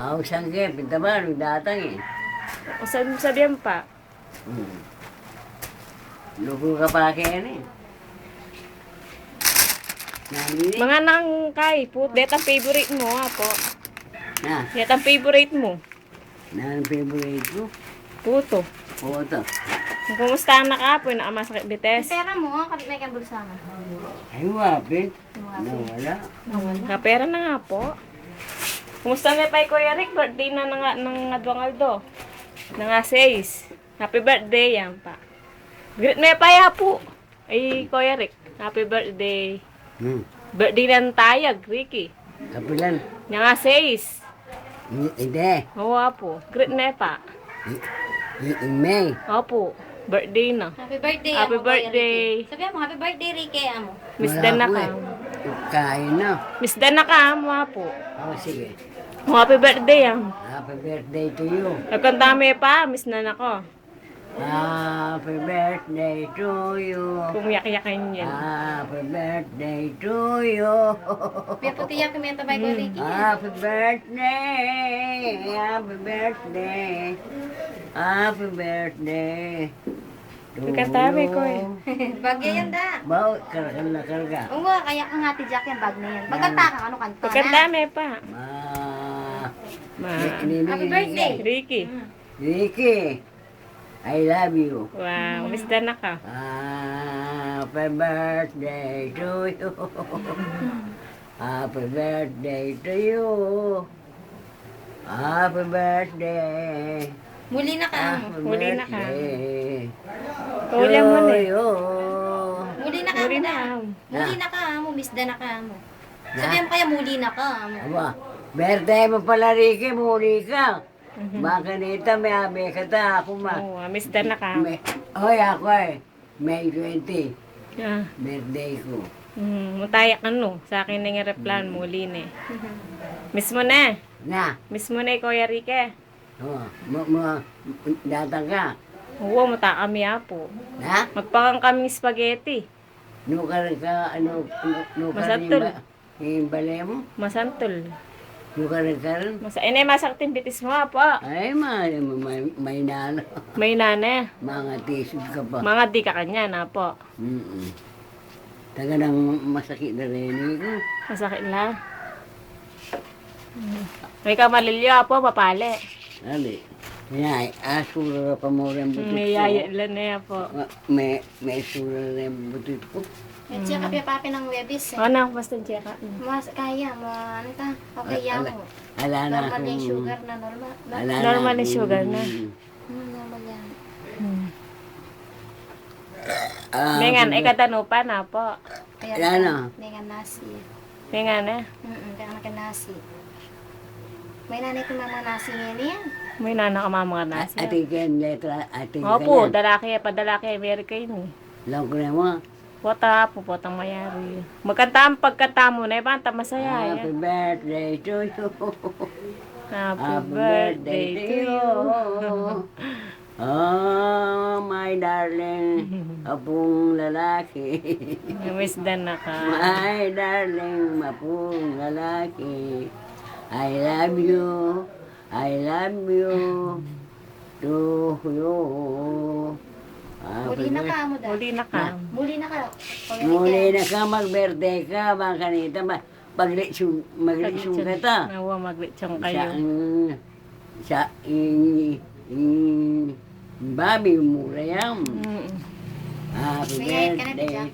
Ako sangge, pinta ba, datang eh. O sabihan pa. Lugo ka pa kaya eh. Nani? Mga nang kay, det ang favorite mo, po. Na, Det ang favorite mo. ang favorite ko. Puto. Puto. Kumusta na ka po, nakamasakit bites? Pera mo, kapit may kang bulsa mo. Ay, wapit. Nawala. Kapera na nga po. Kumusta na pa Kuya Rick? Birthday na ng Adwangaldo. Na nga 6. Happy birthday yan pa. Greet me pa ya po. Ay, Kuya Rick. Happy birthday. Birthday ng tayag, Ricky. Kapilan. Na nga 6. Hindi. Oo po. Greet me pa. May. Opo. Birthday na. Happy birthday. Happy amo, Kuya birthday. Ricky. Sabihan mo, happy birthday, Ricky, amo. Miss Dan na ka. Kain na. Miss Dan na ka, mo po. Oh, sige. Happy birthday yan. Happy birthday to you. Nagkantami pa, miss na ako. Happy birthday to you. Kung yak-yakin yan. Happy birthday to you. May puti yan, pimenta ba, Kuya Ricky? Happy birthday. Happy birthday. Happy birthday. to Nagkantami you. ko eh. Bagay yan da. Bawa, karga na karga. Oo nga, kaya ang ati Jack yan, bag na yan. Magkanta ka, ano kanta na? Nagkantami pa. Ma. Happy birthday. Ricky. Ricky, I love you. Wow, miss Dan na ka. Happy birthday to you. Happy birthday to you. Happy birthday. Muli na ka, amo. Happy Muli na ka. birthday Kaulihan mo na eh. to you. Muli na ka, Muli amo na. da. Muli na ka, amo. Miss da na ka, amo. Sabihan mo kaya muli na ka, amo. Aba, birthday mo pala, Ricky, muli ka. Baka nita, may abe ka ta, ako ma. Oo, miss Dan na ka. Hoy, ako eh. May 20, Ah. birthday ko. Mutayak ano. Sa akin na yung replan, muli na eh. Miss mo na. Na, Miss mo na Kuya Ricky. oh, datang ka. Oo, muta kami po. Na? Magpakang kaming spaghetti. Nukar ka, nukar Masatol. yung balay mo? Masantol. Nukar ka rin? Inay masaktin bitis mo po. Ay, may nano. May nana. Mga tisod ka pa. Mga di ka kanya na po. Taga ng masakit na rin ko. Masakit lang. May kamalilyo po, papali. Ali. Yan, asura pa mo rin butit May yaya lang na yan po. May sura rin butit ko. At siya kapya papi ng webis, eh. Ano, basta dyan ka. Mas kaya mo, ano ka? Okay, yan mo. Ala na Normal yung akong- sugar na normal. ala na Normal yung akong- sugar na. Normal yan. May nga, ikatano pa na po. Kaya Ano? may nga nasi. May nga na. Kaya ka nasi. May nanay ko mama nasi ngayon yan. May nana ka mama ka na siya. Ating kan letra, ating Opo, kan. dalaki, padalaki, Amerika yun eh. Lang ko na mo. Pota po, potang mayari. Magkanta ang pagkanta mo na, ibanta masaya Happy yan. birthday to you. Happy birthday to you. Oh, my darling, apong lalaki. Miss Dan na ka. My darling, apong lalaki. I love you. I love you. To you. Muli na ka mo da. Muli na ka. Muli na ka. Muli na ka, mag-birthday ka, mga kanita, maglitsong ka ta. Nawa, maglitsong Sa, kayo. babi, mura yan. Mm. Happy May ka na, birthday Jack.